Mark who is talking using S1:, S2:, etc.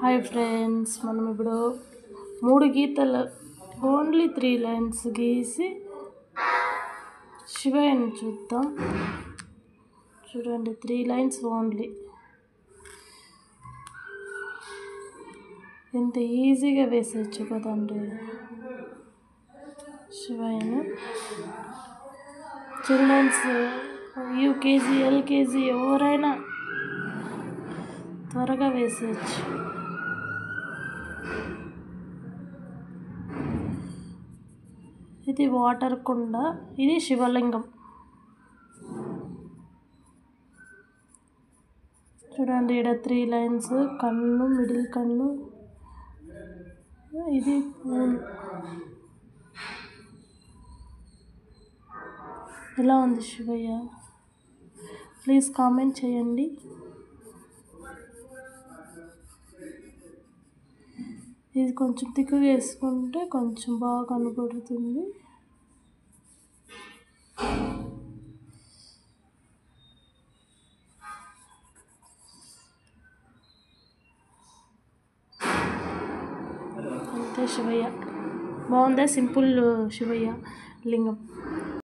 S1: Hi friends, మనం ఇప్పుడు 3 గీతలు ఓన్లీ 3 లైన్స్ గీసి శివయ్యని చూద్దాం. చూడండి, 3 లైన్స్ ఓన్లీ. ఎంత ఈజీగా వేసేయచ్చు కదండి శివయ్యను. చిల్డ్రన్స్, యూకేజీ, ఎల్కేజీ ఎవరైనా త్వరగా వేసేయచ్చు. ఇది వాటర్ కుండ, ఇది శివలింగం. చూడండి, ఇక్కడ 3 లైన్స్, కన్ను, మిడిల్ కన్ను, ఇది పూలు. ఎలా ఉంది శివయ్య? ప్లీజ్ కామెంట్ చేయండి. ఇది కొంచెం తిక్కుగా వేసుకుంటే కొంచెం బాగా కనపడుతుంది. అంతే శివయ్య. బాగుందా? సింపుల్ శివయ్య లింగం.